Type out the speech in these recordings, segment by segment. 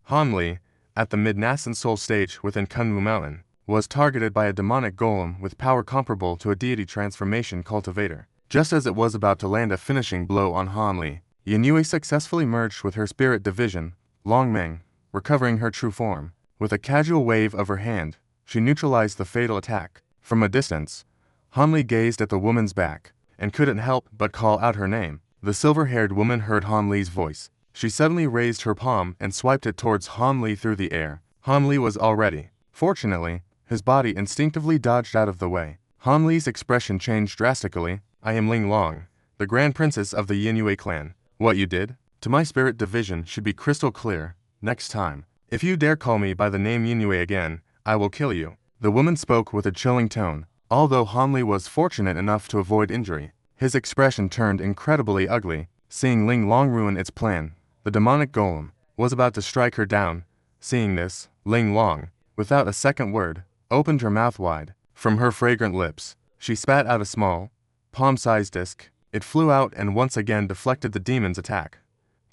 Han Li, at the mid-nascent soul stage within Kunwu Mountain, was targeted by a demonic golem with power comparable to a deity transformation cultivator. Just as it was about to land a finishing blow on Han Li, Yue successfully merged with her spirit division, Long Meng, recovering her true form. With a casual wave of her hand, she neutralized the fatal attack. From a distance, Han Li gazed at the woman's back, and couldn't help but call out her name. The silver-haired woman heard Han Li's voice. She suddenly raised her palm and swiped it towards Han Li through the air. Han Li was all ready. Fortunately, his body instinctively dodged out of the way. Han Li's expression changed drastically. I am Ling Long, the Grand Princess of the Yue clan. What you did to my spirit division should be crystal clear. Next time, if you dare call me by the name Yue again, I will kill you. The woman spoke with a chilling tone. Although Han Li was fortunate enough to avoid injury, his expression turned incredibly ugly. Seeing Ling Long ruin its plan, the demonic golem was about to strike her down. Seeing this, Ling Long, without a second word, opened her mouth wide. From her fragrant lips, she spat out a small, palm-sized disc. It flew out and once again deflected the demon's attack.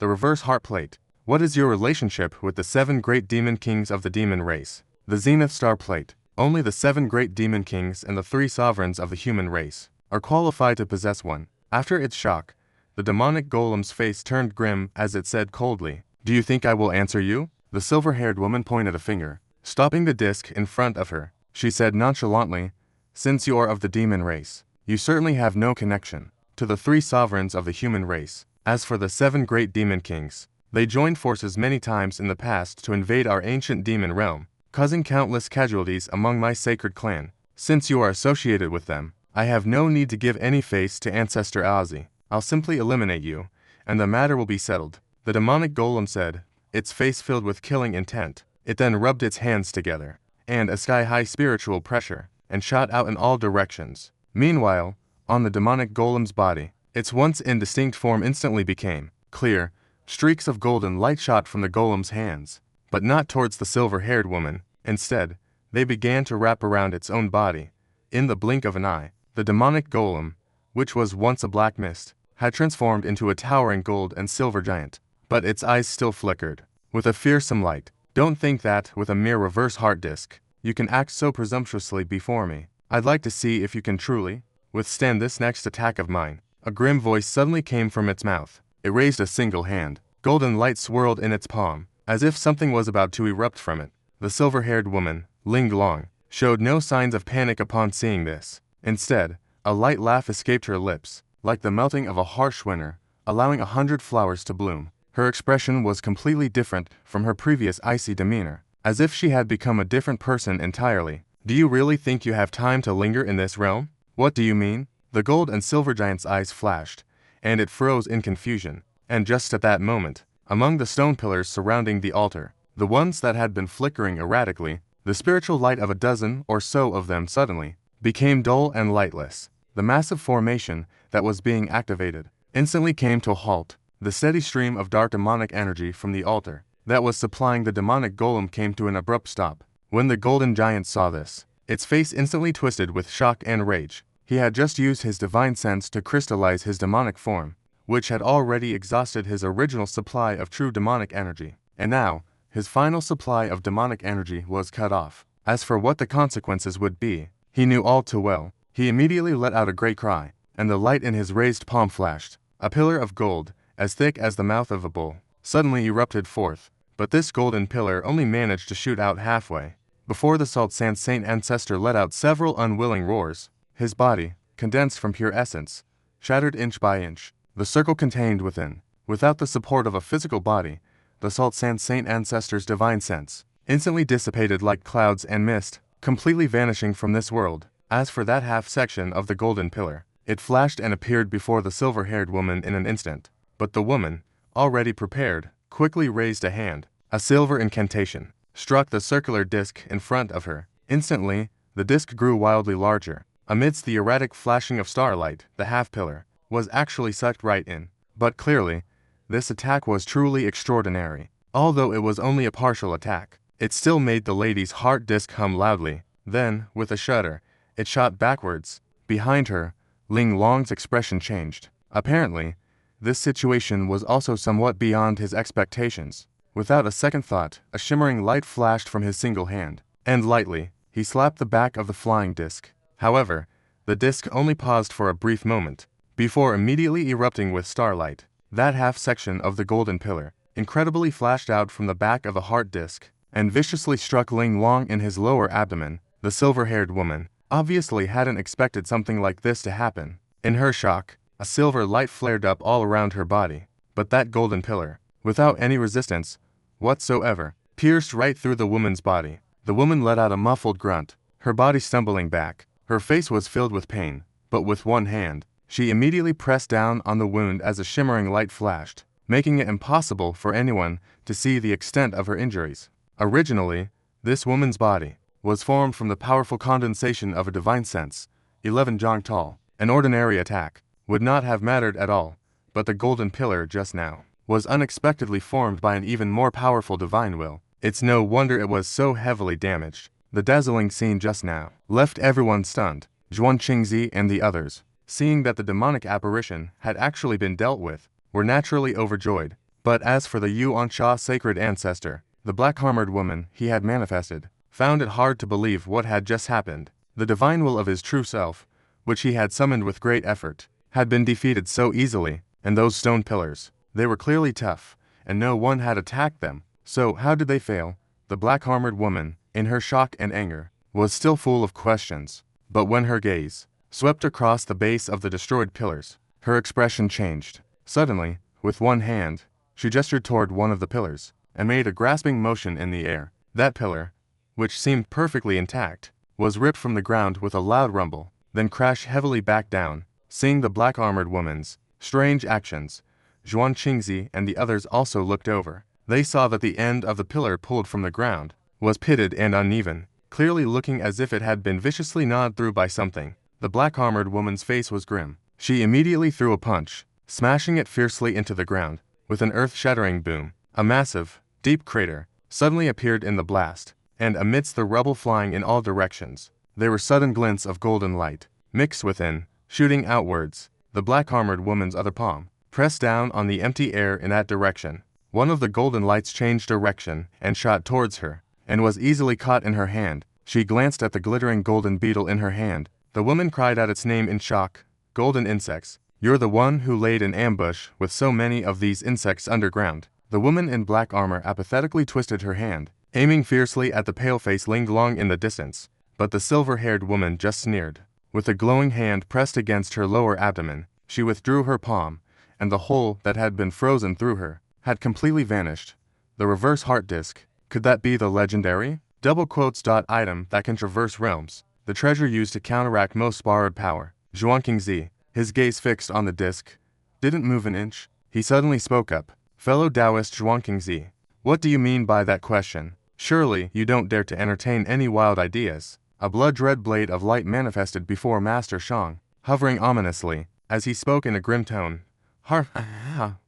The reverse heart plate. What is your relationship with the 7 great demon kings of the demon race? The Zenith Star Plate. Only the 7 great demon kings and the 3 sovereigns of the human race are qualified to possess one. After its shock, the demonic golem's face turned grim as it said coldly, "Do you think I will answer you?" The silver-haired woman pointed a finger, stopping the disc in front of her. She said nonchalantly, "Since you are of the demon race, you certainly have no connection to the 3 sovereigns of the human race. As for the 7 great demon kings, they joined forces many times in the past to invade our ancient demon realm, causing countless casualties among my sacred clan. Since you are associated with them, I have no need to give any face to Ancestor Azi. I'll simply eliminate you, and the matter will be settled." The demonic golem said, its face filled with killing intent. It then rubbed its hands together, and a sky-high spiritual pressure, and shot out in all directions. Meanwhile, on the demonic golem's body, its once indistinct form instantly became clear. Streaks of golden light shot from the golem's hands, but not towards the silver-haired woman. Instead, they began to wrap around its own body. In the blink of an eye, the demonic golem, which was once a black mist, had transformed into a towering gold and silver giant. But its eyes still flickered with a fearsome light. "Don't think that, with a mere reverse heart disc, you can act so presumptuously before me. I'd like to see if you can truly withstand this next attack of mine." A grim voice suddenly came from its mouth. It raised a single hand. Golden light swirled in its palm, as if something was about to erupt from it. The silver-haired woman, Ling Long, showed no signs of panic upon seeing this. Instead, a light laugh escaped her lips, like the melting of a harsh winter, allowing 100 flowers to bloom. Her expression was completely different from her previous icy demeanor, as if she had become a different person entirely. "Do you really think you have time to linger in this realm? What do you mean?" The gold and silver giant's eyes flashed, and it froze in confusion. And just at that moment, among the stone pillars surrounding the altar, the ones that had been flickering erratically, the spiritual light of a dozen or so of them suddenly became dull and lightless. The massive formation that was being activated instantly came to a halt. The steady stream of dark demonic energy from the altar that was supplying the demonic golem came to an abrupt stop. When the golden giant saw this, its face instantly twisted with shock and rage. He had just used his divine sense to crystallize his demonic form, which had already exhausted his original supply of true demonic energy, and now, his final supply of demonic energy was cut off. As for what the consequences would be, he knew all too well. He immediately let out a great cry, and the light in his raised palm flashed. A pillar of gold, as thick as the mouth of a bull, suddenly erupted forth, but this golden pillar only managed to shoot out halfway. Before the Salt Sand Saint ancestor let out several unwilling roars, his body, condensed from pure essence, shattered inch by inch. The circle contained within, without the support of a physical body, the Salt Sand Saint ancestor's divine sense, instantly dissipated like clouds and mist, completely vanishing from this world. As for that half section of the golden pillar, it flashed and appeared before the silver-haired woman in an instant. But the woman, already prepared, quickly raised a hand. A silver incantation struck the circular disc in front of her. Instantly, the disc grew wildly larger. Amidst the erratic flashing of starlight, the half-pillar was actually sucked right in. But clearly, this attack was truly extraordinary. Although it was only a partial attack, it still made the lady's heart disc hum loudly. Then, with a shudder, it shot backwards. Behind her, Ling Long's expression changed. Apparently, this situation was also somewhat beyond his expectations. Without a second thought, a shimmering light flashed from his single hand, and lightly, he slapped the back of the flying disc. However, the disc only paused for a brief moment, before immediately erupting with starlight. That half section of the golden pillar incredibly flashed out from the back of the heart disc, and viciously struck Ling Long in his lower abdomen. The silver-haired woman obviously hadn't expected something like this to happen. In her shock, a silver light flared up all around her body, but that golden pillar, without any resistance whatsoever, pierced right through the woman's body. The woman let out a muffled grunt, her body stumbling back. Her face was filled with pain, but with one hand, she immediately pressed down on the wound as a shimmering light flashed, making it impossible for anyone to see the extent of her injuries. Originally, this woman's body was formed from the powerful condensation of a divine sense, 11 jong tall. An ordinary attack would not have mattered at all, but the golden pillar just now was unexpectedly formed by an even more powerful divine will. It's no wonder it was so heavily damaged. The dazzling scene just now left everyone stunned. Zhuan Qingzi and the others, seeing that the demonic apparition had actually been dealt with, were naturally overjoyed. But as for the Yuan-Sha sacred ancestor, the black-armored woman he had manifested, found it hard to believe what had just happened. The divine will of his true self, which he had summoned with great effort, had been defeated so easily, and those stone pillars, they were clearly tough, and no one had attacked them. So how did they fail? The black-armored woman, in her shock and anger, was still full of questions. But when her gaze swept across the base of the destroyed pillars, her expression changed. Suddenly, with one hand, she gestured toward one of the pillars, and made a grasping motion in the air. That pillar, which seemed perfectly intact, was ripped from the ground with a loud rumble, then crashed heavily back down. Seeing the black-armored woman's strange actions, Zhuan Qingzi and the others also looked over. They saw that the end of the pillar pulled from the ground was pitted and uneven, clearly looking as if it had been viciously gnawed through by something. The black-armored woman's face was grim. She immediately threw a punch, smashing it fiercely into the ground. With an earth-shattering boom, a massive, deep crater suddenly appeared in the blast, and amidst the rubble flying in all directions, there were sudden glints of golden light, mixed within, shooting outwards. The black-armored woman's other palm pressed down on the empty air in that direction. One of the golden lights changed direction and shot towards her, and was easily caught in her hand. She glanced at the glittering golden beetle in her hand. The woman cried out its name in shock. Golden insects, you're the one who laid an ambush with so many of these insects underground. The woman in black armor apathetically twisted her hand, aiming fiercely at the pale-faced Ling Long in the distance. But the silver-haired woman just sneered. With a glowing hand pressed against her lower abdomen, she withdrew her palm, and the hole that had been frozen through her had completely vanished. The reverse heart disc. Could that be the legendary double quotes item that can traverse realms? The treasure used to counteract most borrowed power. Zhuan Qingzi, his gaze fixed on the disc, didn't move an inch. He suddenly spoke up. Fellow Taoist Zhuan Qingzi, what do you mean by that question? Surely you don't dare to entertain any wild ideas. A blood-red blade of light manifested before Master Xiang, hovering ominously, as he spoke in a grim tone.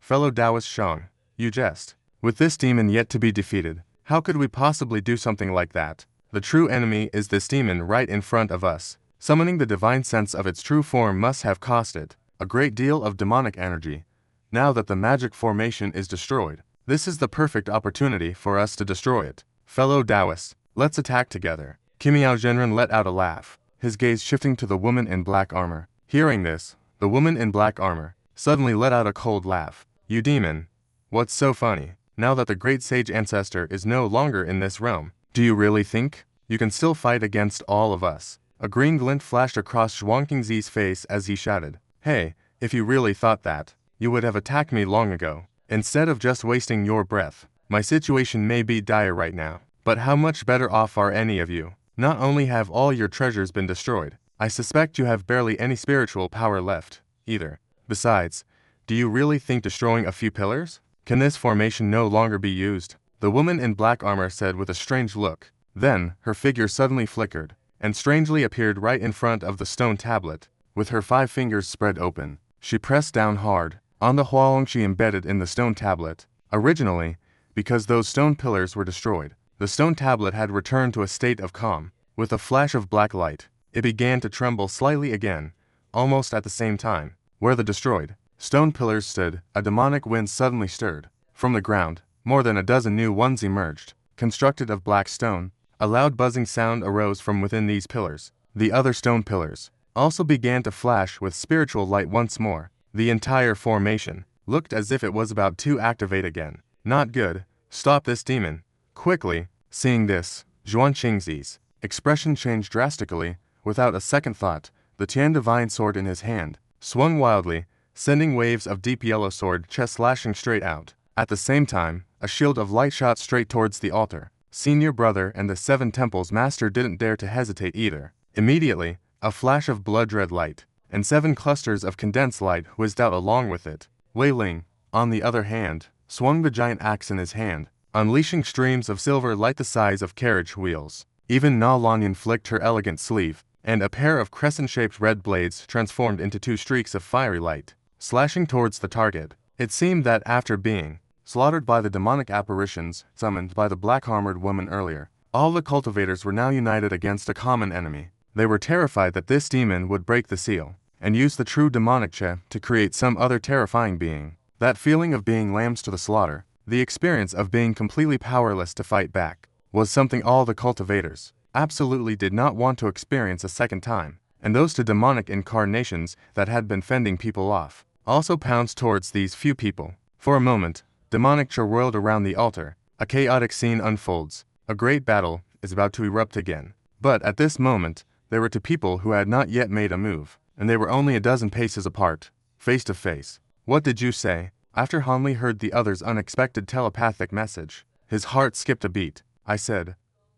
Fellow Taoist Xiang, you jest. With this demon yet to be defeated, how could we possibly do something like that? The true enemy is this demon right in front of us. Summoning the divine sense of its true form must have cost it a great deal of demonic energy. Now that the magic formation is destroyed, this is the perfect opportunity for us to destroy it. Fellow Taoists, let's attack together. Kimiao Zhenren let out a laugh, his gaze shifting to the woman in black armor. Hearing this, the woman in black armor suddenly let out a cold laugh. You demon! What's so funny? Now that the great sage ancestor is no longer in this realm, do you really think you can still fight against all of us? A green glint flashed across Zhuan Qingzi's face as he shouted, Hey, if you really thought that, you would have attacked me long ago. Instead of just wasting your breath. My situation may be dire right now, but how much better off are any of you? Not only have all your treasures been destroyed, I suspect you have barely any spiritual power left, either. Besides, do you really think destroying a few pillars? Can this formation no longer be used? The woman in black armor said with a strange look. Then, her figure suddenly flickered, and strangely appeared right in front of the stone tablet. With her 5 fingers spread open, she pressed down hard on the huang she embedded in the stone tablet. Originally, because those stone pillars were destroyed, the stone tablet had returned to a state of calm. With a flash of black light, it began to tremble slightly again, almost at the same time. Where the destroyed stone pillars stood, a demonic wind suddenly stirred. From the ground, more than a dozen new ones emerged, constructed of black stone. A loud buzzing sound arose from within these pillars. The other stone pillars also began to flash with spiritual light once more. The entire formation looked as if it was about to activate again. Not good. Stop this demon. Quickly. Seeing this, Zhuangqingzi's expression changed drastically. Without a second thought, the Tian divine sword in his hand swung wildly, sending waves of deep yellow sword chest slashing straight out. At the same time, a shield of light shot straight towards the altar. Senior brother and the Seven Temples master didn't dare to hesitate either. Immediately, a flash of blood-red light, and 7 clusters of condensed light whizzed out along with it. Wei Ling, on the other hand, swung the giant axe in his hand, unleashing streams of silver light the size of carriage wheels. Even Na Longyun flicked her elegant sleeve, and a pair of crescent-shaped red blades transformed into 2 streaks of fiery light, slashing towards the target. It seemed that after being slaughtered by the demonic apparitions summoned by the black-armored woman earlier, all the cultivators were now united against a common enemy. They were terrified that this demon would break the seal and use the true demonic Che to create some other terrifying being. That feeling of being lambs to the slaughter, the experience of being completely powerless to fight back, was something all the cultivators absolutely did not want to experience a second time, and those 2 demonic incarnations that had been fending people off also pounced towards these few people. For a moment, demonic Che whirled around the altar. A chaotic scene unfolds. A great battle is about to erupt again. But at this moment, there were 2 people who had not yet made a move, and they were only a dozen paces apart, face to face. What did you say? After Hanli heard the other's unexpected telepathic message, his heart skipped a beat. I said,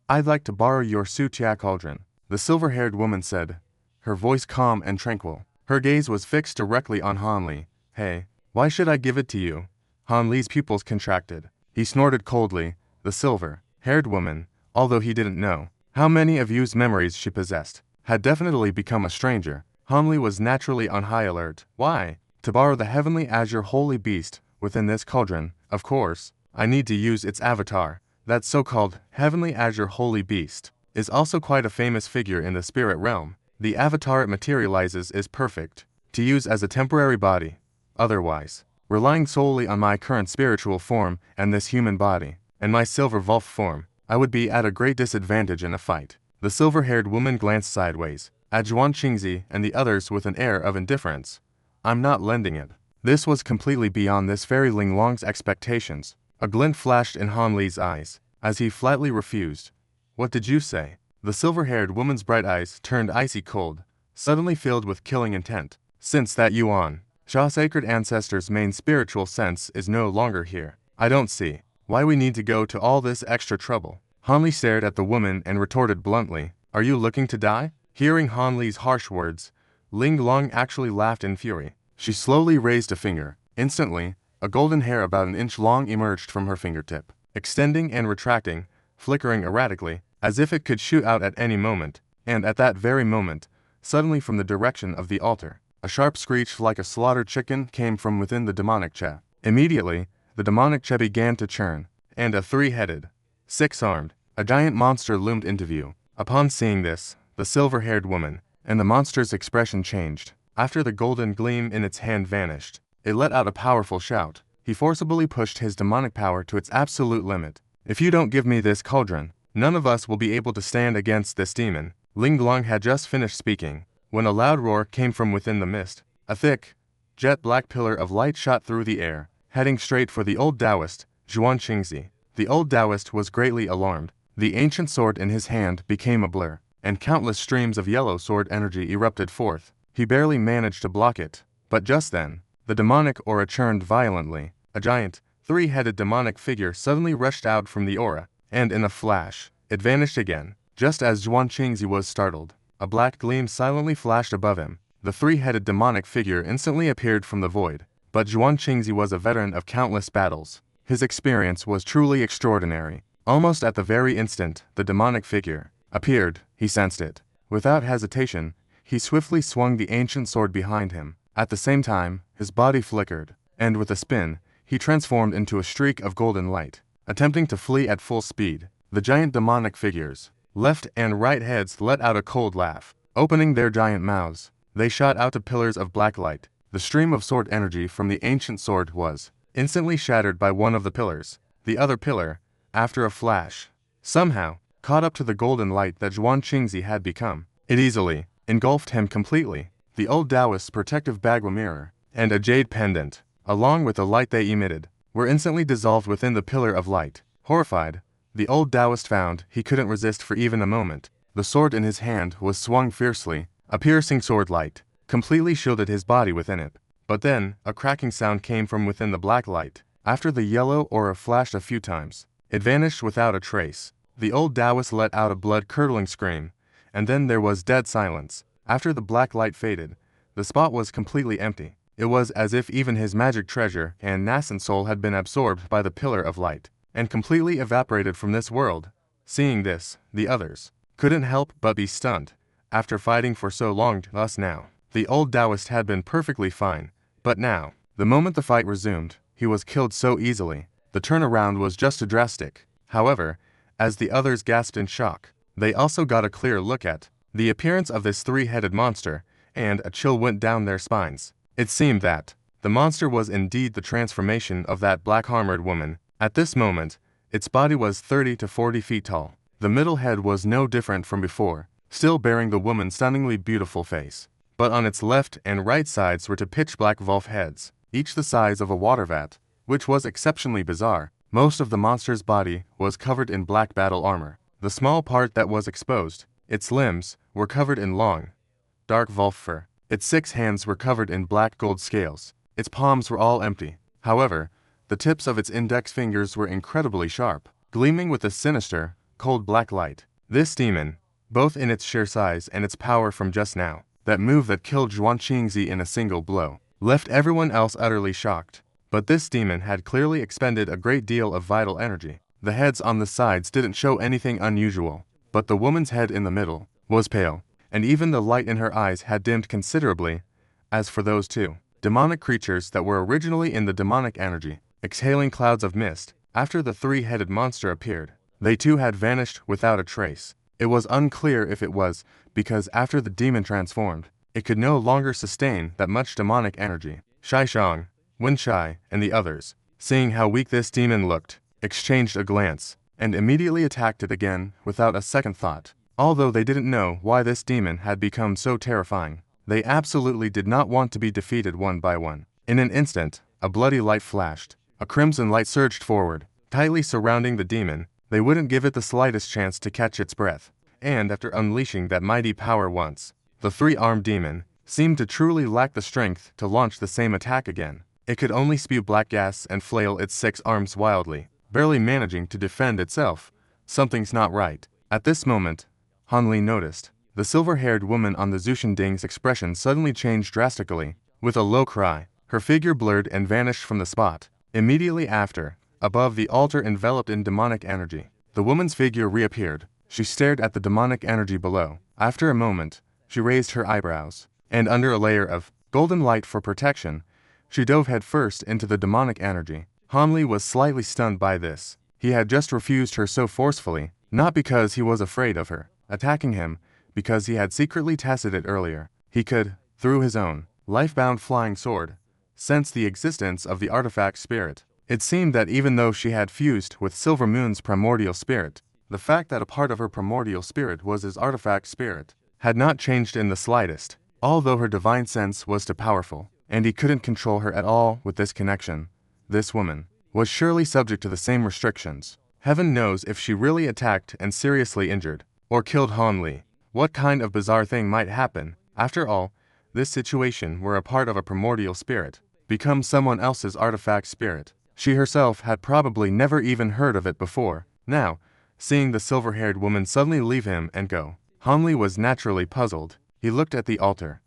I'd like to borrow your Sutia cauldron. The silver-haired woman said, her voice calm and tranquil. Her gaze was fixed directly on Hanli. Hey, why should I give it to you? Hanli's pupils contracted. He snorted coldly. The silver-haired woman, although he didn't know how many of Yu's memories she possessed, had definitely become a stranger. Hanli was naturally on high alert. Why? To borrow the heavenly azure holy beast within this cauldron, of course. I need to use its avatar. That so-called heavenly azure holy beast is also quite a famous figure in the spirit realm. The avatar it materializes is perfect to use as a temporary body. Otherwise, relying solely on my current spiritual form and this human body, and my silver wolf form, I would be at a great disadvantage in a fight. The silver-haired woman glanced sideways at Zhuangqingzi and the others with an air of indifference. I'm not lending it. This was completely beyond this fairy Ling Long's expectations. A glint flashed in Han Li's eyes, as he flatly refused. What did you say? The silver-haired woman's bright eyes turned icy cold, suddenly filled with killing intent. Since that Yuan, Sha's sacred ancestor's main spiritual sense is no longer here, I don't see why we need to go to all this extra trouble. Han Li stared at the woman and retorted bluntly, Are you looking to die? Hearing Han Li's harsh words, Ling Long actually laughed in fury. She slowly raised a finger. Instantly, a golden hair about an inch long emerged from her fingertip, extending and retracting, flickering erratically, as if it could shoot out at any moment. And at that very moment, suddenly from the direction of the altar, a sharp screech like a slaughtered chicken came from within the demonic Che. Immediately, the demonic Che began to churn, and a 3-headed, 6-armed, a giant monster loomed into view. Upon seeing this, the silver-haired woman and the monster's expression changed. After the golden gleam in its hand vanished, it let out a powerful shout. He forcibly pushed his demonic power to its absolute limit. If you don't give me this cauldron, none of us will be able to stand against this demon. Ling Long had just finished speaking, when a loud roar came from within the mist. A thick, jet-black pillar of light shot through the air, heading straight for the old Taoist, Zhuangqingzi. The old Taoist was greatly alarmed. The ancient sword in his hand became a blur, and countless streams of yellow sword energy erupted forth. He barely managed to block it, but just then, the demonic aura churned violently. A giant, 3-headed demonic figure suddenly rushed out from the aura, and in a flash, it vanished again. Just as Zhuangqingzi was startled, a black gleam silently flashed above him. The 3-headed demonic figure instantly appeared from the void. But Zhuangqingzi was a veteran of countless battles. His experience was truly extraordinary. Almost at the very instant the demonic figure appeared, he sensed it. Without hesitation, he swiftly swung the ancient sword behind him. At the same time, his body flickered, and with a spin, he transformed into a streak of golden light. Attempting to flee at full speed, the giant demonic figures, left and right heads let out a cold laugh. Opening their giant mouths, they shot out to pillars of black light. The stream of sword energy from the ancient sword was instantly shattered by one of the pillars. The other pillar, after a flash, somehow caught up to the golden light that Zhuan Qingzi had become. It easily engulfed him completely. The old Taoist's protective Bagua mirror and a jade pendant, along with the light they emitted, were instantly dissolved within the pillar of light. Horrified, the old Taoist found he couldn't resist for even a moment. The sword in his hand was swung fiercely. A piercing sword light completely shielded his body within it. But then, a cracking sound came from within the black light. After the yellow aura flashed a few times, it vanished without a trace. The old Taoist let out a blood-curdling scream, and then there was dead silence. After the black light faded, the spot was completely empty. It was as if even his magic treasure and nascent soul had been absorbed by the pillar of light, and completely evaporated from this world. Seeing this, the others couldn't help but be stunned. After fighting for so long, thus now, the old Taoist had been perfectly fine, but now, the moment the fight resumed, he was killed so easily. The turnaround was just too drastic. However, as the others gasped in shock, they also got a clear look at the appearance of this three-headed monster, and a chill went down their spines. It seemed that the monster was indeed the transformation of that black-armored woman. At this moment, its body was 30 to 40 feet tall. The middle head was no different from before, still bearing the woman's stunningly beautiful face. But on its left and right sides were two pitch-black wolf heads, each the size of a water vat, which was exceptionally bizarre. Most of the monster's body was covered in black battle armor. The small part that was exposed, its limbs, were covered in long, dark wolf fur. Its 6 hands were covered in black gold scales. Its palms were all empty. However, the tips of its index fingers were incredibly sharp, gleaming with a sinister, cold black light. This demon, both in its sheer size and its power from just now, that move that killed Zhuan Qingzi in a single blow, left everyone else utterly shocked. But this demon had clearly expended a great deal of vital energy. The heads on the sides didn't show anything unusual, but the woman's head in the middle was pale, and even the light in her eyes had dimmed considerably. As for those two demonic creatures that were originally in the demonic energy, exhaling clouds of mist, after the three-headed monster appeared, they too had vanished without a trace. It was unclear if it was because after the demon transformed, it could no longer sustain that much demonic energy. Shai Shang, Wen Shai, and the others, seeing how weak this demon looked, exchanged a glance, and immediately attacked it again without a second thought. Although they didn't know why this demon had become so terrifying, they absolutely did not want to be defeated one by one. In an instant, a bloody light flashed. A crimson light surged forward, tightly surrounding the demon. They wouldn't give it the slightest chance to catch its breath. And after unleashing that mighty power once, the three-armed demon seemed to truly lack the strength to launch the same attack again. It could only spew black gas and flail its 6 arms wildly, barely managing to defend itself. Something's not right. At this moment, Han Li noticed. The silver-haired woman on the Zushin Ding's expression suddenly changed drastically. With a low cry, her figure blurred and vanished from the spot. Immediately after, above the altar enveloped in demonic energy, the woman's figure reappeared. She stared at the demonic energy below. After a moment, she raised her eyebrows, and under a layer of golden light for protection, she dove headfirst into the demonic energy. Han Li was slightly stunned by this. He had just refused her so forcefully, not because he was afraid of her attacking him, because he had secretly tested it earlier. He could, through his own life-bound flying sword, sense the existence of the artifact spirit. It seemed that even though she had fused with Silver Moon's primordial spirit, the fact that a part of her primordial spirit was his artifact spirit had not changed in the slightest. Although her divine sense was too powerful, and he couldn't control her at all with this connection, this woman was surely subject to the same restrictions. Heaven knows if she really attacked and seriously injured, or killed Han Li, what kind of bizarre thing might happen. After all, this situation were a part of a primordial spirit, become someone else's artifact spirit. She herself had probably never even heard of it before. Now, seeing the silver-haired woman suddenly leave him and go, Han Li was naturally puzzled. He looked at the altar,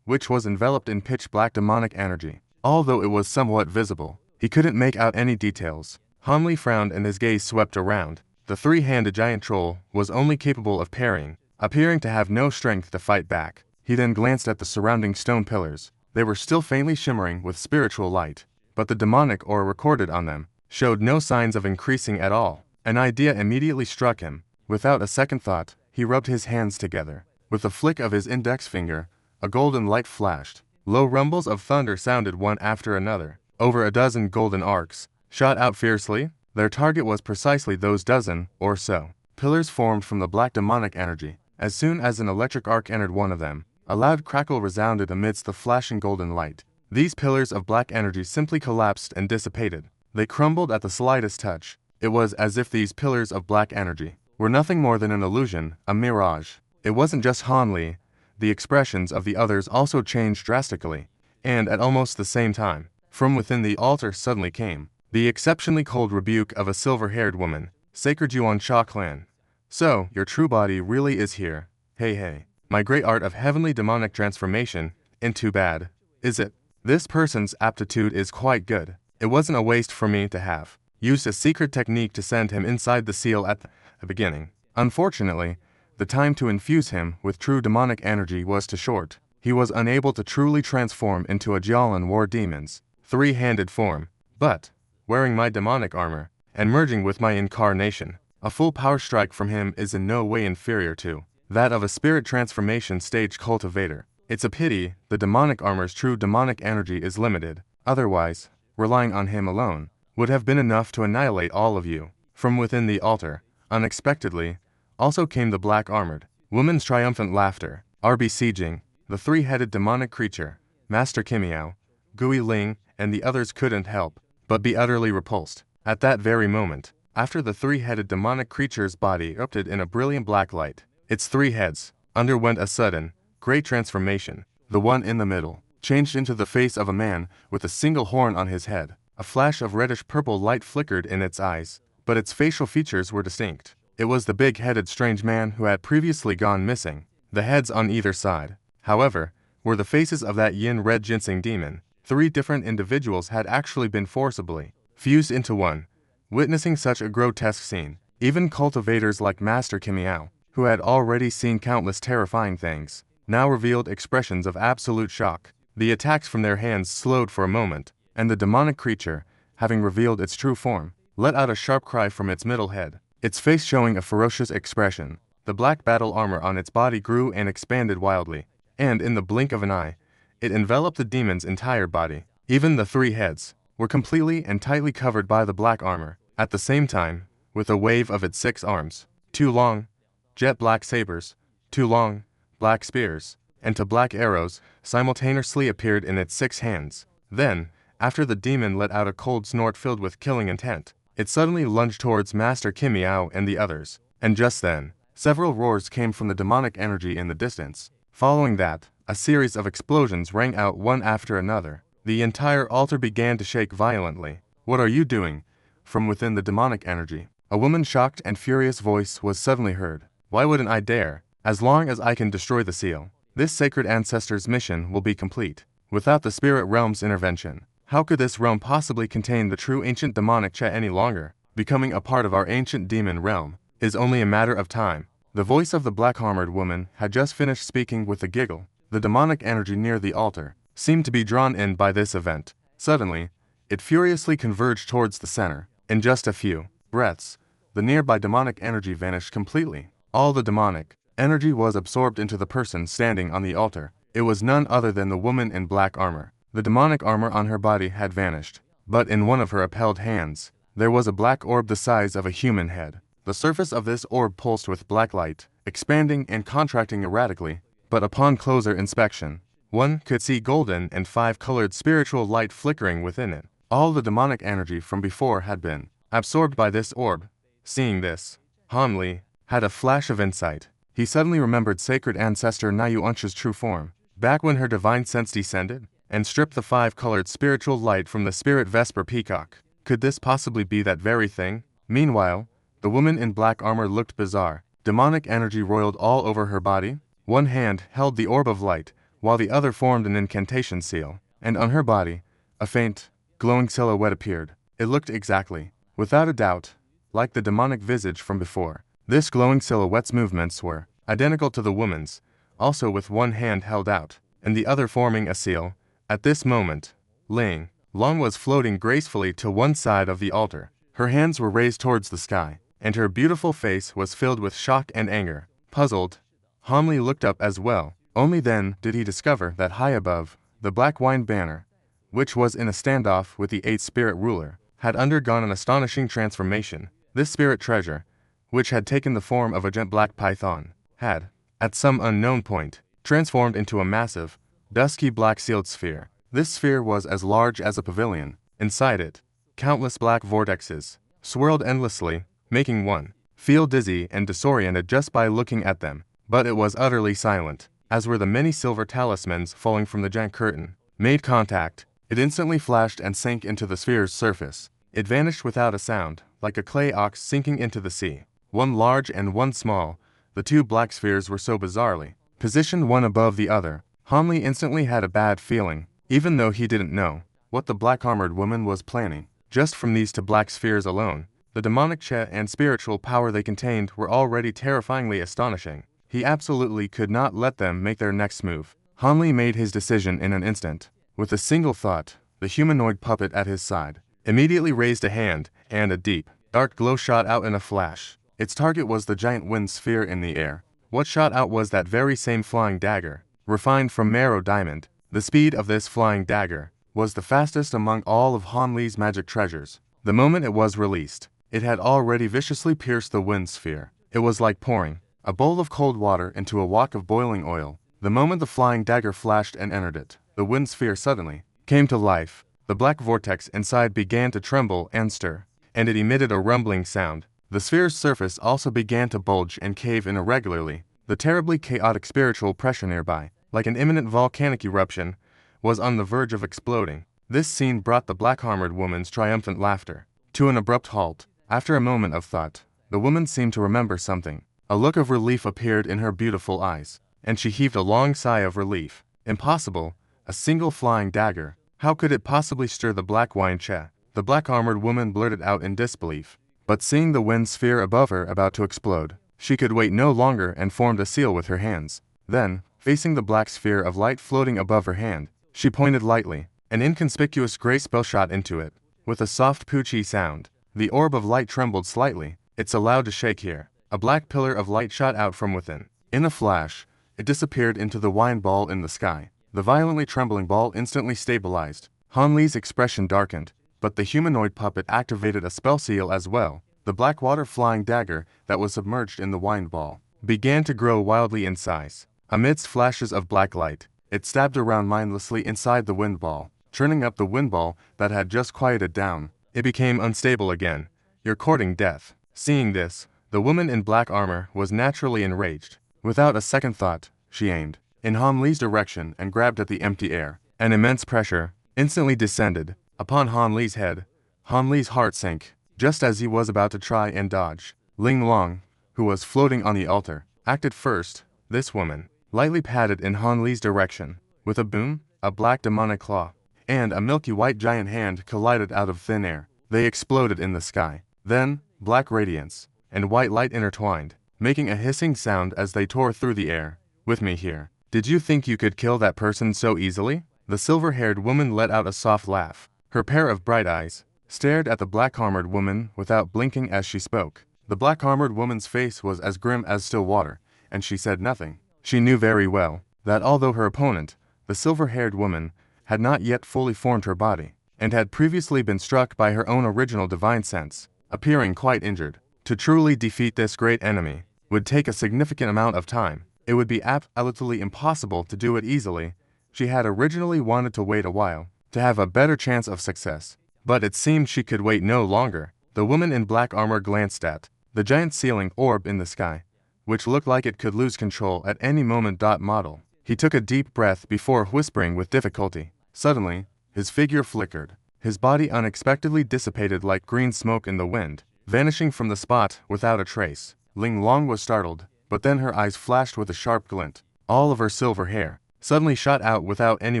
which was enveloped in pitch-black demonic energy. Although it was somewhat visible, he couldn't make out any details. Han Li frowned and his gaze swept around. The three-handed giant troll was only capable of parrying, appearing to have no strength to fight back. He then glanced at the surrounding stone pillars. They were still faintly shimmering with spiritual light, but the demonic aura recorded on them showed no signs of increasing at all. An idea immediately struck him. Without a second thought, he rubbed his hands together. With a flick of his index finger, a golden light flashed. Low rumbles of thunder sounded one after another. Over a dozen golden arcs shot out fiercely. Their target was precisely those dozen, or so, pillars formed from the black demonic energy. As soon as an electric arc entered one of them, a loud crackle resounded amidst the flashing golden light. These pillars of black energy simply collapsed and dissipated. They crumbled at the slightest touch. It was as if these pillars of black energy were nothing more than an illusion, a mirage. It wasn't just Han Li. The expressions of the others also changed drastically, and at almost the same time, from within the altar suddenly came the exceptionally cold rebuke of a silver-haired woman. Sacred Yuan Sha clan. So, your true body really is here. Hey hey. My great art of heavenly demonic transformation, ain't too bad, is it? This person's aptitude is quite good. It wasn't a waste for me to have used a secret technique to send him inside the seal at the beginning. Unfortunately, the time to infuse him with true demonic energy was too short. He was unable to truly transform into a Jialan war demon's three-handed form. But, wearing my demonic armor, and merging with my incarnation, a full power strike from him is in no way inferior to that of a spirit transformation stage cultivator. It's a pity the demonic armor's true demonic energy is limited. Otherwise, relying on him alone would have been enough to annihilate all of you. From within the altar, unexpectedly, also came the black-armored woman's triumphant laughter. Besieging the three-headed demonic creature, Master Kimiao, Gui Ling, and the others couldn't help but be utterly repulsed. At that very moment, after the three-headed demonic creature's body erupted in a brilliant black light, its three heads underwent a sudden, great transformation. The one in the middle changed into the face of a man with a single horn on his head. A flash of reddish-purple light flickered in its eyes, but its facial features were distinct. It was the big-headed strange man who had previously gone missing. The heads on either side, however, were the faces of that yin-red ginseng demon. Three different individuals had actually been forcibly fused into one. Witnessing such a grotesque scene, even cultivators like Master Kimiao, who had already seen countless terrifying things, now revealed expressions of absolute shock. The attacks from their hands slowed for a moment, and the demonic creature, having revealed its true form, let out a sharp cry from its middle head, its face showing a ferocious expression. The black battle armor on its body grew and expanded wildly, and in the blink of an eye, it enveloped the demon's entire body. Even the three heads were completely and tightly covered by the black armor. At the same time, with a wave of its 6 arms, 2 long, jet black sabers, 2 long, black spears, and 2 black arrows simultaneously appeared in its 6 hands. Then, after the demon let out a cold snort filled with killing intent, it suddenly lunged towards Master Kimiao and the others. And just then, several roars came from the demonic energy in the distance. Following that, a series of explosions rang out one after another. The entire altar began to shake violently. What are you doing? From within the demonic energy, a woman's shocked and furious voice was suddenly heard. Why wouldn't I dare? As long as I can destroy the seal, this sacred ancestor's mission will be complete. Without the spirit realm's intervention, how could this realm possibly contain the true ancient demonic Che any longer? Becoming a part of our ancient demon realm is only a matter of time. The voice of the black-armored woman had just finished speaking with a giggle. The demonic energy near the altar seemed to be drawn in by this event. Suddenly, it furiously converged towards the center. In just a few breaths, the nearby demonic energy vanished completely. All the demonic energy was absorbed into the person standing on the altar. It was none other than the woman in black armor. The demonic armor on her body had vanished, but in one of her upheld hands, there was a black orb the size of a human head. The surface of this orb pulsed with black light, expanding and contracting erratically, but upon closer inspection, one could see golden and 5-colored spiritual light flickering within it. All the demonic energy from before had been absorbed by this orb. Seeing this, Han Li had a flash of insight. He suddenly remembered sacred ancestor Nyu Unsha's true form. Back when her divine sense descended and stripped the 5-colored spiritual light from the spirit Vesper Peacock. Could this possibly be that very thing? Meanwhile, the woman in black armor looked bizarre. Demonic energy roiled all over her body. One hand held the orb of light, while the other formed an incantation seal, and on her body, a faint, glowing silhouette appeared. It looked exactly, without a doubt, like the demonic visage from before. This glowing silhouette's movements were identical to the woman's, also with one hand held out, and the other forming a seal. At this moment, Ling Long was floating gracefully to one side of the altar. Her hands were raised towards the sky, and her beautiful face was filled with shock and anger. Puzzled, Han Li looked up as well. Only then did he discover that high above, the black wine banner, which was in a standoff with the 8th spirit ruler, had undergone an astonishing transformation. This spirit treasure, which had taken the form of a giant black python, had, at some unknown point, transformed into a massive, dusky black sealed sphere. This sphere was as large as a pavilion. Inside it, countless black vortexes swirled endlessly, making one feel dizzy and disoriented just by looking at them. But it was utterly silent, as were the many silver talismans falling from the giant curtain. Made contact, it instantly flashed and sank into the sphere's surface. It vanished without a sound, like a clay ox sinking into the sea. One large and one small, the two black spheres were so bizarrely positioned one above the other. Hanli instantly had a bad feeling, even though he didn't know what the black-armored woman was planning. Just from these two black spheres alone, the demonic che and spiritual power they contained were already terrifyingly astonishing. He absolutely could not let them make their next move. Hanli made his decision in an instant. With a single thought, the humanoid puppet at his side immediately raised a hand, and a deep, dark glow shot out in a flash. Its target was the giant wind sphere in the air. What shot out was that very same flying dagger, refined from marrow diamond. The speed of this flying dagger was the fastest among all of Hanli's magic treasures. The moment it was released, it had already viciously pierced the wind sphere. It was like pouring a bowl of cold water into a wok of boiling oil. The moment the flying dagger flashed and entered it, the wind sphere suddenly came to life. The black vortex inside began to tremble and stir, and it emitted a rumbling sound. The sphere's surface also began to bulge and cave in irregularly. The terribly chaotic spiritual pressure nearby, like an imminent volcanic eruption, was on the verge of exploding. This scene brought the black-armored woman's triumphant laughter to an abrupt halt. After a moment of thought, the woman seemed to remember something. A look of relief appeared in her beautiful eyes, and she heaved a long sigh of relief. Impossible, a single flying dagger. How could it possibly stir the black wine che? The black-armored woman blurted out in disbelief. But seeing the wind sphere above her about to explode, she could wait no longer and formed a seal with her hands. Then, facing the black sphere of light floating above her hand, she pointed lightly. An inconspicuous gray spell shot into it. With a soft poochie sound, the orb of light trembled slightly. It's allowed to shake here. A black pillar of light shot out from within. In a flash, it disappeared into the wine ball in the sky. The violently trembling ball instantly stabilized. Hanli's expression darkened, but the humanoid puppet activated a spell seal as well. The black water flying dagger that was submerged in the wine ball began to grow wildly in size. Amidst flashes of black light, it stabbed around mindlessly inside the wind ball, churning up the wind ball that had just quieted down. It became unstable again. You're courting death. Seeing this, the woman in black armor was naturally enraged. Without a second thought, she aimed in Hanli's direction and grabbed at the empty air. An immense pressure instantly descended upon Hanli's head. Hanli's heart sank just as he was about to try and dodge. Ling Long, who was floating on the altar, acted first. This woman lightly patted in Hanli's direction. With a boom, a black demonic claw and a milky white giant hand collided out of thin air. They exploded in the sky. Then, black radiance and white light intertwined, making a hissing sound as they tore through the air. With me here. Did you think you could kill that person so easily? The silver-haired woman let out a soft laugh. Her pair of bright eyes stared at the black-armored woman without blinking as she spoke. The black-armored woman's face was as grim as still water, and she said nothing. She knew very well that although her opponent, the silver-haired woman, had not yet fully formed her body, and had previously been struck by her own original divine sense, appearing quite injured, to truly defeat this great enemy would take a significant amount of time. It would be absolutely impossible to do it easily. She had originally wanted to wait a while, to have a better chance of success. But it seemed she could wait no longer. The woman in black armor glanced at the giant ceiling orb in the sky, which looked like it could lose control at any moment. Model. He took a deep breath before whispering with difficulty. Suddenly, his figure flickered. His body unexpectedly dissipated like green smoke in the wind, vanishing from the spot without a trace. Ling Long was startled, but then her eyes flashed with a sharp glint. All of her silver hair suddenly shot out without any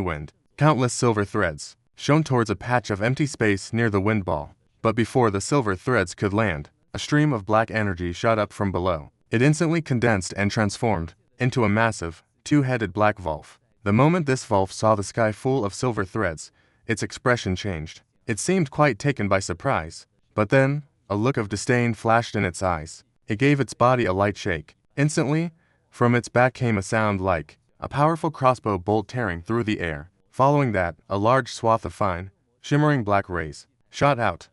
wind. Countless silver threads shone towards a patch of empty space near the wind ball. But before the silver threads could land, a stream of black energy shot up from below. It instantly condensed and transformed into a massive, two-headed black Volf. The moment this Volf saw the sky full of silver threads, its expression changed. It seemed quite taken by surprise. But then, a look of disdain flashed in its eyes. It gave its body a light shake. Instantly, from its back came a sound like a powerful crossbow bolt tearing through the air. Following that, a large swath of fine, shimmering black rays shot out,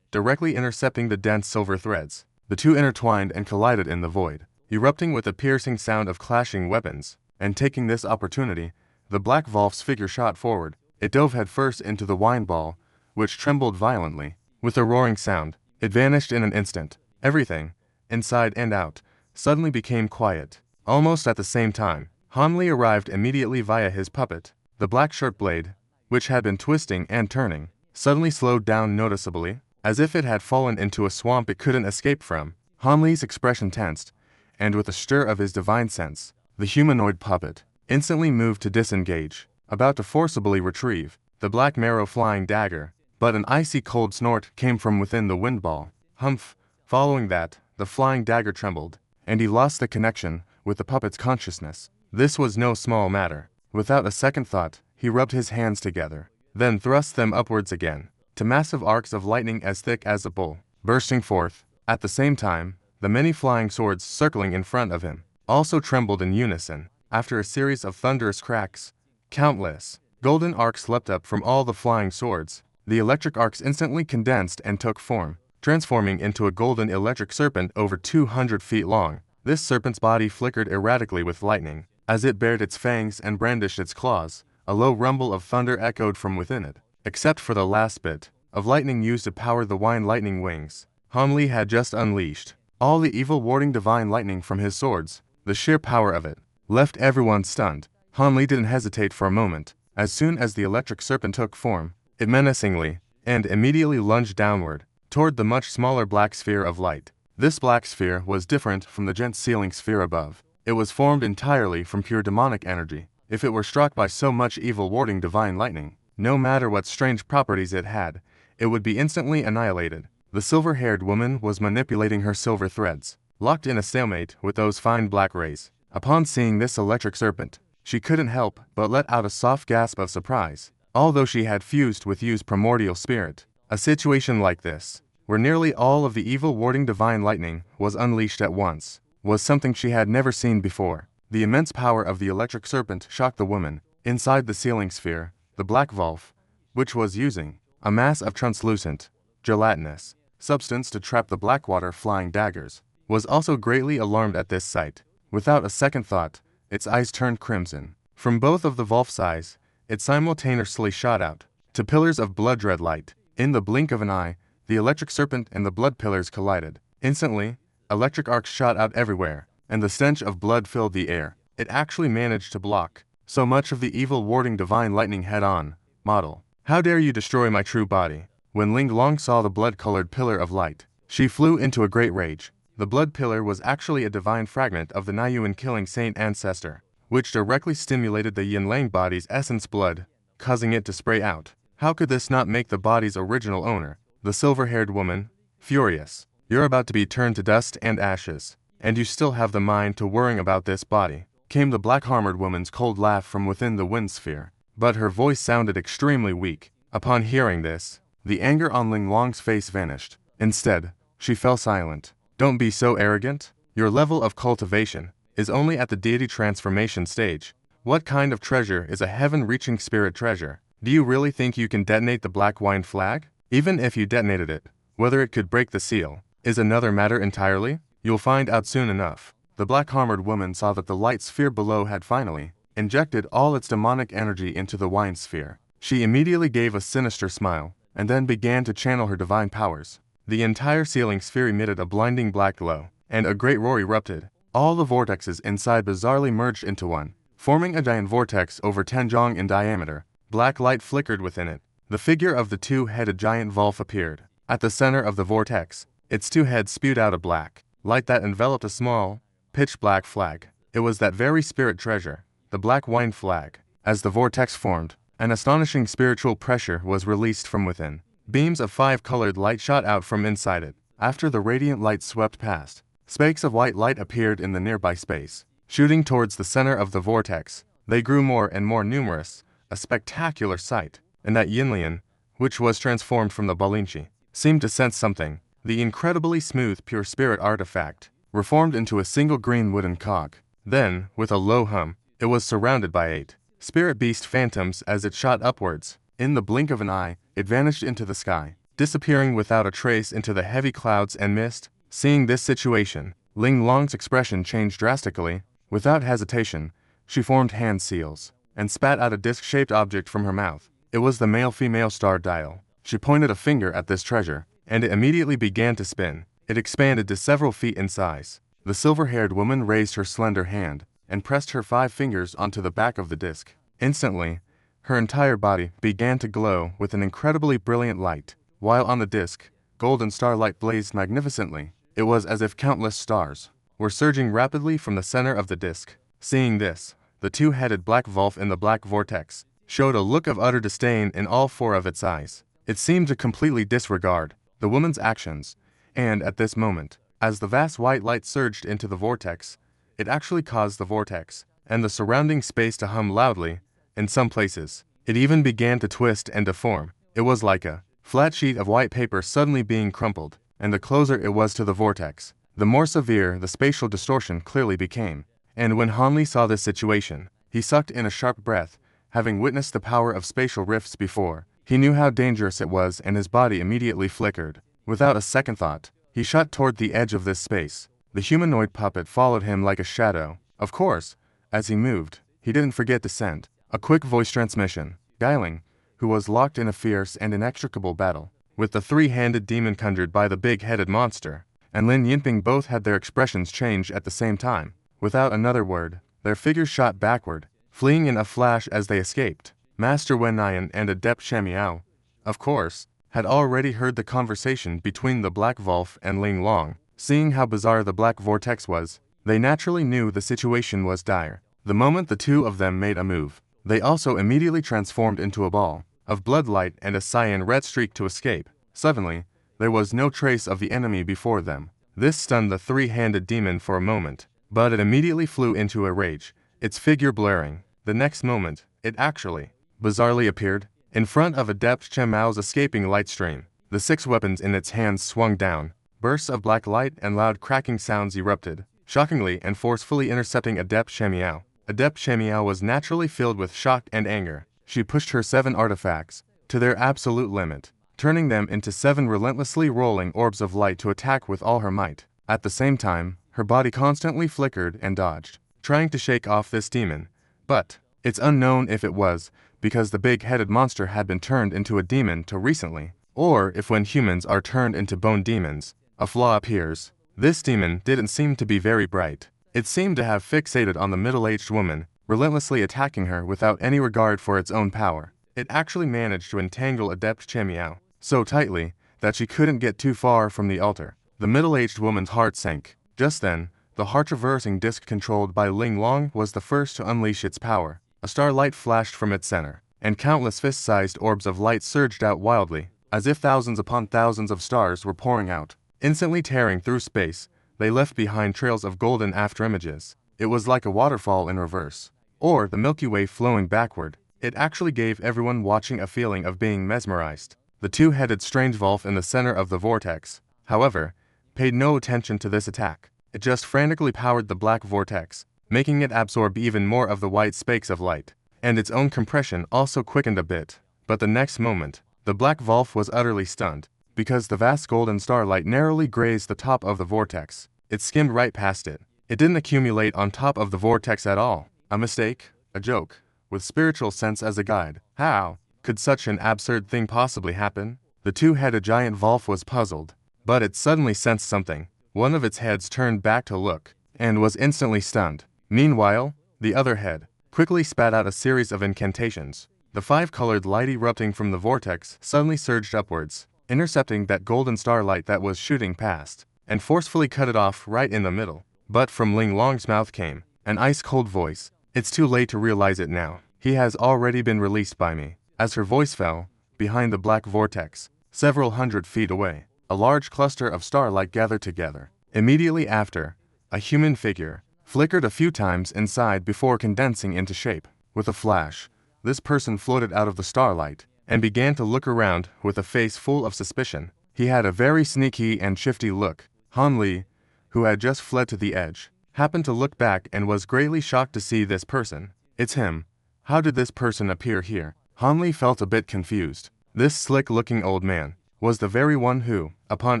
directly intercepting the dense silver threads. The two intertwined and collided in the void, erupting with a piercing sound of clashing weapons. And taking this opportunity, the Black Wolf's figure shot forward. It dove headfirst into the wine ball, which trembled violently. With a roaring sound, it vanished in an instant. Everything, inside and out, suddenly became quiet. Almost at the same time, Han Li arrived immediately via his puppet. The black shirt blade, which had been twisting and turning, suddenly slowed down noticeably, as if it had fallen into a swamp it couldn't escape from. Han Li's expression tensed, and with a stir of his divine sense, the humanoid puppet instantly moved to disengage, about to forcibly retrieve the black marrow flying dagger, but an icy cold snort came from within the wind ball. Humph! Following that, the flying dagger trembled, and he lost the connection with the puppet's consciousness. This was no small matter. Without a second thought, he rubbed his hands together, then thrust them upwards again, to massive arcs of lightning as thick as a bull, bursting forth. At the same time, the many flying swords circling in front of him also trembled in unison. After a series of thunderous cracks, countless golden arcs leapt up from all the flying swords. The electric arcs instantly condensed and took form, transforming into a golden electric serpent over 200 feet long. This serpent's body flickered erratically with lightning. As it bared its fangs and brandished its claws, a low rumble of thunder echoed from within it. Except for the last bit of lightning used to power the wine lightning wings, Han Li had just unleashed all the evil warding divine lightning from his swords. The sheer power of it left everyone stunned. Han Li didn't hesitate for a moment. As soon as the electric serpent took form, it menacingly and immediately lunged downward toward the much smaller black sphere of light. This black sphere was different from the gent ceiling sphere above. It was formed entirely from pure demonic energy. If it were struck by so much evil warding divine lightning, no matter what strange properties it had, it would be instantly annihilated. The silver-haired woman was manipulating her silver threads, locked in a stalemate with those fine black rays. Upon seeing this electric serpent, she couldn't help but let out a soft gasp of surprise. Although she had fused with Yu's primordial spirit, a situation like this, where nearly all of the evil warding divine lightning was unleashed at once, was something she had never seen before. The immense power of the electric serpent shocked the woman. Inside the ceiling sphere, the Black Wolf, which was using a mass of translucent, gelatinous substance to trap the blackwater flying daggers, was also greatly alarmed at this sight. Without a second thought, its eyes turned crimson. From both of the Wolf's eyes, it simultaneously shot out to pillars of blood-red light. In the blink of an eye, the electric serpent and the blood pillars collided. Instantly, electric arcs shot out everywhere, and the stench of blood filled the air. It actually managed to block so much of the evil warding divine lightning head-on. Model, how dare you destroy my true body? When Ling Long saw the blood-colored pillar of light, she flew into a great rage. The blood pillar was actually a divine fragment of the Niuan killing saint ancestor, which directly stimulated the Yinlang body's essence blood, causing it to spray out. How could this not make the body's original owner, the silver-haired woman, furious? You're about to be turned to dust and ashes, and you still have the mind to worrying about this body, came the black-armored woman's cold laugh from within the wind sphere. But her voice sounded extremely weak. Upon hearing this, the anger on Ling Long's face vanished. Instead, she fell silent. Don't be so arrogant. Your level of cultivation is only at the deity transformation stage. What kind of treasure is a heaven-reaching spirit treasure? Do you really think you can detonate the black wine flag? Even if you detonated it, whether it could break the seal is another matter entirely. You'll find out soon enough. The black-armored woman saw that the light sphere below had finally injected all its demonic energy into the wine sphere. She immediately gave a sinister smile, and then began to channel her divine powers. The entire ceiling sphere emitted a blinding black glow, and a great roar erupted. All the vortexes inside bizarrely merged into one, forming a giant vortex over 10 zhong in diameter. Black light flickered within it. The figure of the two-headed giant Wolf appeared. At the center of the vortex, its two heads spewed out a black light that enveloped a small, pitch-black flag. It was that very spirit treasure, the black wine flag. As the vortex formed, an astonishing spiritual pressure was released from within. Beams of 5-colored light shot out from inside it. After the radiant light swept past, spakes of white light appeared in the nearby space, shooting towards the center of the vortex. They grew more and more numerous, a spectacular sight. And that Yinlian, which was transformed from the Balinchi, seemed to sense something. The incredibly smooth pure spirit artifact reformed into a single green wooden cog. Then, with a low hum, it was surrounded by 8 spirit beast phantoms as it shot upwards. In the blink of an eye, it vanished into the sky. disappearing without a trace into the heavy clouds and mist. Seeing this situation, Ling Long's expression changed drastically. Without hesitation, she formed hand seals and spat out a disc-shaped object from her mouth. It was the male-female star dial. She pointed a finger at this treasure, and it immediately began to spin. It expanded to several feet in size. The silver-haired woman raised her slender hand and pressed her 5 fingers onto the back of the disc. Instantly, her entire body began to glow with an incredibly brilliant light. While on the disc, golden starlight blazed magnificently. It was as if countless stars were surging rapidly from the center of the disc. Seeing this, the two-headed black wolf in the black vortex showed a look of utter disdain in all 4 of its eyes. It seemed to completely disregard the woman's actions, and at this moment, as the vast white light surged into the vortex, it actually caused the vortex and the surrounding space to hum loudly. In some places, it even began to twist and deform. It was like a flat sheet of white paper suddenly being crumpled, and the closer it was to the vortex, the more severe the spatial distortion clearly became. And when Hanli saw this situation, he sucked in a sharp breath. Having witnessed the power of spatial rifts before, he knew how dangerous it was, and his body immediately flickered. Without a second thought, he shot toward the edge of this space. The humanoid puppet followed him like a shadow. Of course, as he moved, he didn't forget to send a quick voice transmission. Ling, who was locked in a fierce and inextricable battle with the 3-handed demon conjured by the big-headed monster, and Lin Yinping both had their expressions change at the same time. Without another word, their figures shot backward, fleeing in a flash as they escaped. Master Wenyan and Adept Shamiao, of course, had already heard the conversation between the Black Wolf and Ling Long. Seeing how bizarre the Black Vortex was, they naturally knew the situation was dire. The moment the 2 of them made a move, they also immediately transformed into a ball of bloodlight and a cyan red streak to escape. Suddenly, there was no trace of the enemy before them. This stunned the 3-handed demon for a moment, but it immediately flew into a rage, its figure blurring. The next moment, it actually, bizarrely appeared in front of Adept Chen Mao's escaping light stream. The 6 weapons in its hands swung down. Bursts of black light and loud cracking sounds erupted, shockingly and forcefully intercepting Adept Shamiao. Adept Shamiao was naturally filled with shock and anger. She pushed her 7 artifacts to their absolute limit, turning them into 7 relentlessly rolling orbs of light to attack with all her might. At the same time, her body constantly flickered and dodged, trying to shake off this demon. But it's unknown if it was because the big-headed monster had been turned into a demon too recently, or if when humans are turned into bone demons, a flaw appears. This demon didn't seem to be very bright. It seemed to have fixated on the middle-aged woman, relentlessly attacking her without any regard for its own power. It actually managed to entangle Adept Chemiao so tightly that she couldn't get too far from the altar. The middle-aged woman's heart sank. Just then, the heart-traversing disc controlled by Ling Long was the first to unleash its power. A starlight flashed from its center, and countless fist-sized orbs of light surged out wildly, as if thousands upon thousands of stars were pouring out. Instantly tearing through space, they left behind trails of golden afterimages. It was like a waterfall in reverse, or the Milky Way flowing backward. It actually gave everyone watching a feeling of being mesmerized. The 2-headed strange wolf in the center of the vortex, however, paid no attention to this attack. It just frantically powered the black vortex, making it absorb even more of the white spakes of light, and its own compression also quickened a bit. But the next moment, the black wolf was utterly stunned, because the vast golden starlight narrowly grazed the top of the vortex. It skimmed right past it. It didn't accumulate on top of the vortex at all. A mistake? A joke? With spiritual sense as a guide. How could such an absurd thing possibly happen? The 2-headed giant wolf was puzzled, but it suddenly sensed something. One of its heads turned back to look, and was instantly stunned. Meanwhile, the other head quickly spat out a series of incantations. The 5-colored light erupting from the vortex suddenly surged upwards, intercepting that golden starlight that was shooting past, and forcefully cut it off right in the middle. But from Ling Long's mouth came an ice-cold voice. "It's too late to realize it now. He has already been released by me." As her voice fell, behind the black vortex, several hundred feet away, a large cluster of starlight gathered together. Immediately after, a human figure flickered a few times inside before condensing into shape. With a flash, this person floated out of the starlight and began to look around with a face full of suspicion. He had a very sneaky and shifty look. Han Li, who had just fled to the edge, happened to look back and was greatly shocked to see this person. "It's him. How did this person appear here?" Han Li felt a bit confused. This slick-looking old man was the very one who, upon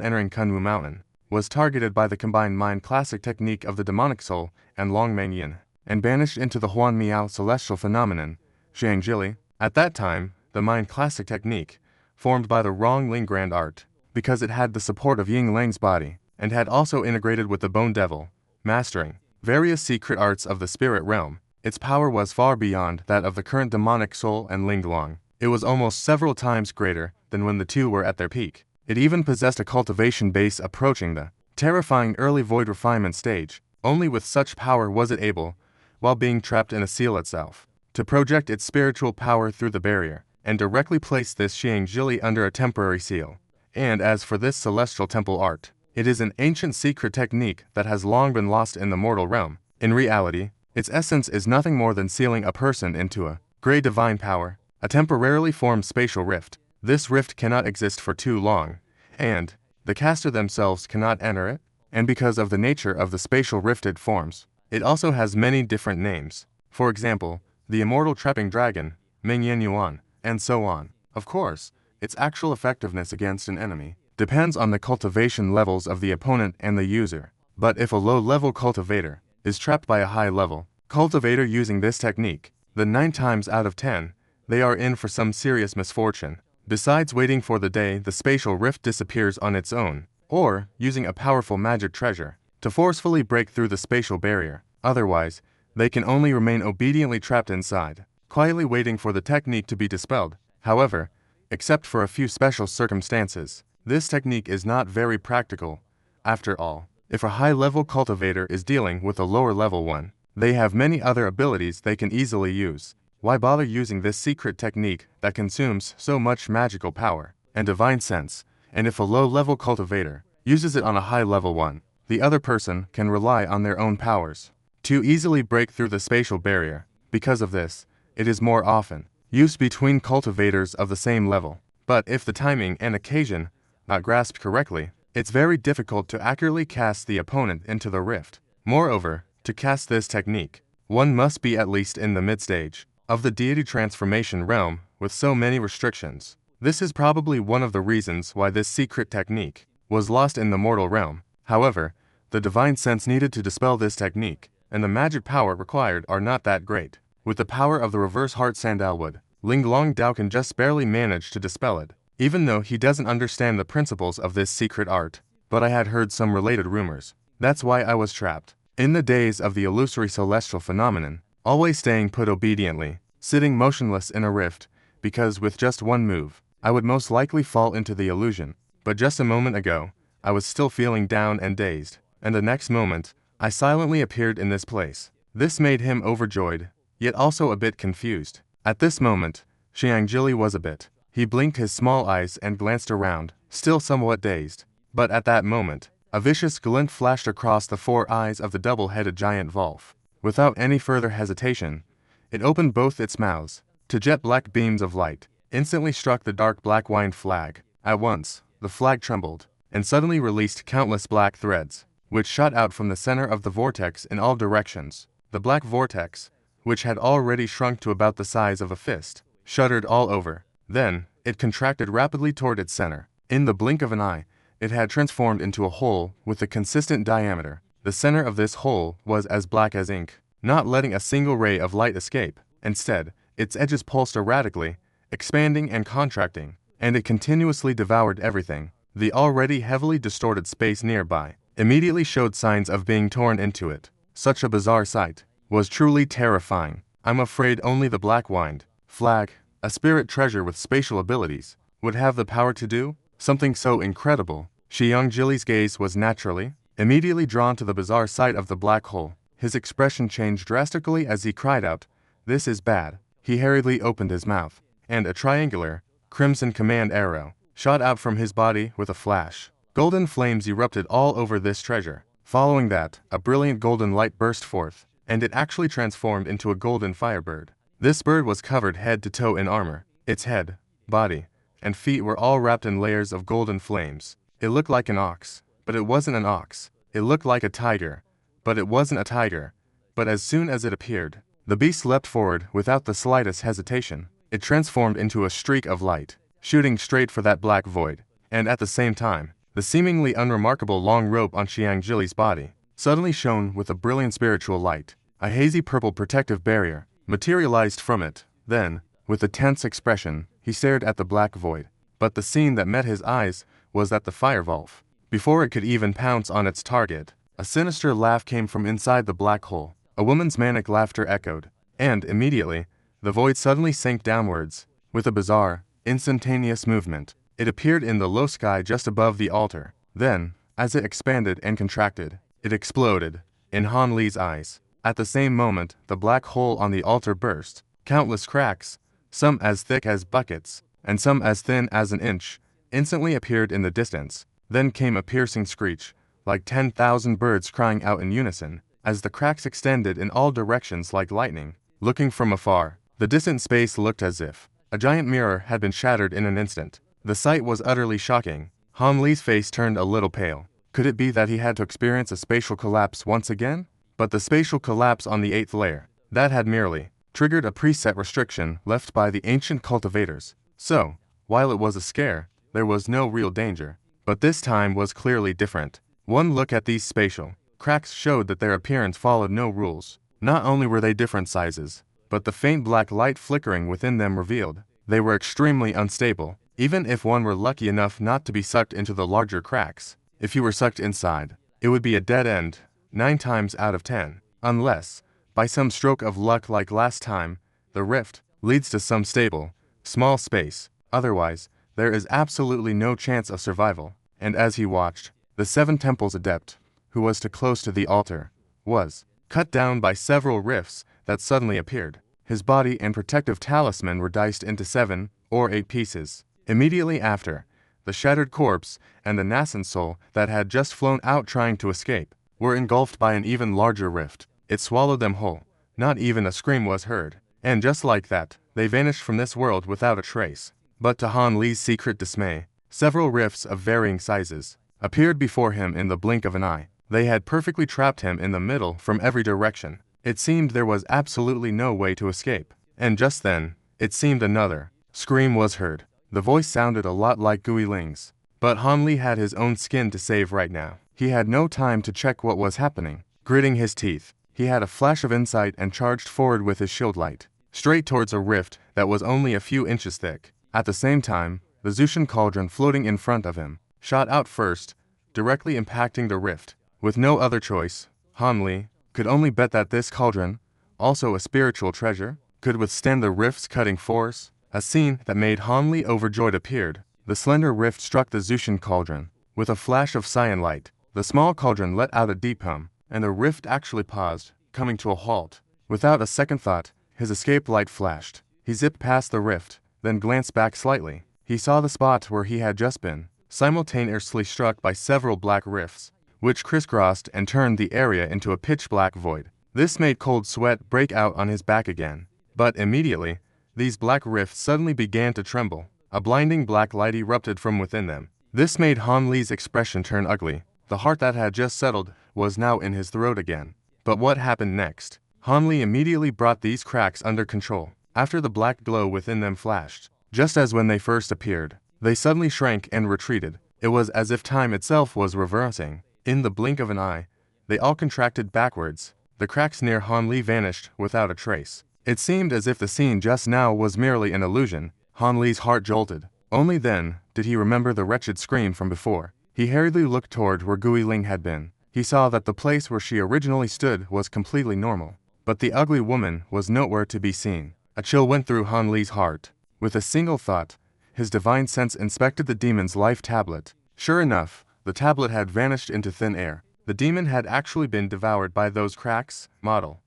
entering Kunwu Mountain, was targeted by the combined mind classic technique of the demonic soul and Long Mengyan, and banished into the Huan Miao celestial phenomenon, Xiang Jili. At that time, the mind classic technique, formed by the wrong Ling grand art, because it had the support of Ying Lang's body, and had also integrated with the Bone Devil, mastering various secret arts of the spirit realm, its power was far beyond that of the current demonic soul and Ling Long. It was almost several times greater than when the two were at their peak. It even possessed a cultivation base approaching the terrifying early void refinement stage. Only with such power was it able, while being trapped in a seal itself, to project its spiritual power through the barrier, and directly place this Xiang Jili under a temporary seal. And as for this celestial temple art, it is an ancient secret technique that has long been lost in the mortal realm. In reality, its essence is nothing more than sealing a person into a gray divine power, a temporarily formed spatial rift. This rift cannot exist for too long, and the caster themselves cannot enter it, and because of the nature of the spatial rifted forms, it also has many different names. For example, the immortal trapping dragon, Ming Yin Yuan, and so on. Of course, its actual effectiveness against an enemy depends on the cultivation levels of the opponent and the user. But if a low-level cultivator is trapped by a high-level cultivator using this technique, then 9 times out of 10, they are in for some serious misfortune. Besides waiting for the day the spatial rift disappears on its own, or using a powerful magic treasure to forcefully break through the spatial barrier. Otherwise, they can only remain obediently trapped inside, quietly waiting for the technique to be dispelled. However, except for a few special circumstances, this technique is not very practical. After all, if a high-level cultivator is dealing with a lower-level one, they have many other abilities they can easily use. Why bother using this secret technique that consumes so much magical power and divine sense? And if a low-level cultivator uses it on a high-level one, the other person can rely on their own powers to easily break through the spatial barrier. Because of this, it is more often used between cultivators of the same level. But if the timing and occasion not grasped correctly, it's very difficult to accurately cast the opponent into the rift. Moreover, to cast this technique, one must be at least in the mid-stage of the deity transformation realm with so many restrictions. This is probably one of the reasons why this secret technique was lost in the mortal realm. However, the divine sense needed to dispel this technique, and the magic power required are not that great. With the power of the reverse heart sandalwood, Ling Long Dao can just barely manage to dispel it, even though he doesn't understand the principles of this secret art. But I had heard some related rumors. That's why I was trapped. In the days of the illusory celestial phenomenon, always staying put obediently, sitting motionless in a rift, because with just one move, I would most likely fall into the illusion. But just a moment ago, I was still feeling down and dazed, and the next moment, I silently appeared in this place. This made him overjoyed, yet also a bit confused. At this moment, Xiang Jili was a bit. He blinked his small eyes and glanced around, still somewhat dazed. But at that moment, a vicious glint flashed across the 4 eyes of the double-headed giant Volf. Without any further hesitation, it opened both its mouths to jet black beams of light, instantly struck the dark black wine flag. At once, the flag trembled, and suddenly released countless black threads, which shot out from the center of the vortex in all directions. The black vortex, which had already shrunk to about the size of a fist, shuddered all over. Then, it contracted rapidly toward its center. In the blink of an eye, it had transformed into a hole with a consistent diameter. The center of this hole was as black as ink, not letting a single ray of light escape. Instead, its edges pulsed erratically, expanding and contracting, and it continuously devoured everything. The already heavily distorted space nearby immediately showed signs of being torn into it. Such a bizarre sight was truly terrifying. I'm afraid only the black winged flag, a spirit treasure with spatial abilities, would have the power to do something so incredible. Xiang Jili's gaze was naturally, immediately drawn to the bizarre sight of the black hole. His expression changed drastically as he cried out, "This is bad." He hurriedly opened his mouth, and a triangular, crimson command arrow shot out from his body with a flash. Golden flames erupted all over this treasure. Following that, a brilliant golden light burst forth, and it actually transformed into a golden firebird. This bird was covered head to toe in armor. Its head, body, and feet were all wrapped in layers of golden flames. It looked like an ox, but it wasn't an ox. It looked like a tiger, but it wasn't a tiger. But as soon as it appeared, the beast leapt forward without the slightest hesitation. It transformed into a streak of light, shooting straight for that black void. and at the same time, the seemingly unremarkable long robe on Xiang Jili's body suddenly shone with a brilliant spiritual light. A hazy purple protective barrier materialized from it. Then, with a tense expression, he stared at the black void. But the scene that met his eyes was that the firewolf, before it could even pounce on its target, a sinister laugh came from inside the black hole. A woman's manic laughter echoed, and immediately, the void suddenly sank downwards. With a bizarre, instantaneous movement, it appeared in the low sky just above the altar. Then, as it expanded and contracted, it exploded in Han Li's eyes. At the same moment, the black hole on the altar burst. Countless cracks, some as thick as buckets, and some as thin as an inch, instantly appeared in the distance. Then came a piercing screech, like 10,000 birds crying out in unison, as the cracks extended in all directions like lightning. Looking from afar, the distant space looked as if a giant mirror had been shattered in an instant. The sight was utterly shocking. Han Li's face turned a little pale. Could it be that he had to experience a spatial collapse once again? But the spatial collapse on the 8th layer, that had merely triggered a preset restriction left by the ancient cultivators. So, while it was a scare, there was no real danger. But this time was clearly different. One look at these spatial cracks showed that their appearance followed no rules. Not only were they different sizes, but the faint black light flickering within them revealed they were extremely unstable. Even if one were lucky enough not to be sucked into the larger cracks, if you were sucked inside, it would be a dead end, 9 times out of 10. Unless, by some stroke of luck like last time, the rift leads to some stable, small space. Otherwise, there is absolutely no chance of survival. And as he watched, the 7 temples adept, who was too close to the altar, was cut down by several rifts that suddenly appeared. His body and protective talisman were diced into 7 or 8 pieces. Immediately after, the shattered corpse and the nascent soul that had just flown out trying to escape were engulfed by an even larger rift. It swallowed them whole. Not even a scream was heard. And just like that, they vanished from this world without a trace. But to Han Li's secret dismay, several rifts of varying sizes appeared before him in the blink of an eye. They had perfectly trapped him in the middle from every direction. It seemed there was absolutely no way to escape. And just then, it seemed another scream was heard. The voice sounded a lot like Gui Ling's. But Han Li had his own skin to save right now. He had no time to check what was happening. Gritting his teeth, he had a flash of insight and charged forward with his shield light, straight towards a rift that was only a few inches thick. At the same time, the Zushan cauldron floating in front of him shot out first, directly impacting the rift. With no other choice, Han Li could only bet that this cauldron, also a spiritual treasure, could withstand the rift's cutting force. A scene that made Han Li overjoyed appeared. The slender rift struck the Zushan cauldron. With a flash of cyan light, the small cauldron let out a deep hum, and the rift actually paused, coming to a halt. Without a second thought, his escape light flashed. He zipped past the rift, then glanced back slightly. He saw the spot where he had just been, simultaneously struck by several black rifts, which crisscrossed and turned the area into a pitch-black void. This made cold sweat break out on his back again. But immediately, these black rifts suddenly began to tremble. A blinding black light erupted from within them. This made Han Li's expression turn ugly. The heart that had just settled was now in his throat again. But what happened next? Han Li immediately brought these cracks under control. After the black glow within them flashed, just as when they first appeared, they suddenly shrank and retreated. It was as if time itself was reversing. In the blink of an eye, they all contracted backwards. The cracks near Han Li vanished without a trace. It seemed as if the scene just now was merely an illusion. Han Li's heart jolted. Only then did he remember the wretched scream from before. He hurriedly looked toward where Gui Ling had been. He saw that the place where she originally stood was completely normal. But the ugly woman was nowhere to be seen. A chill went through Han Li's heart. With a single thought, his divine sense inspected the demon's life tablet. Sure enough, the tablet had vanished into thin air. The demon had actually been devoured by those cracks. Model.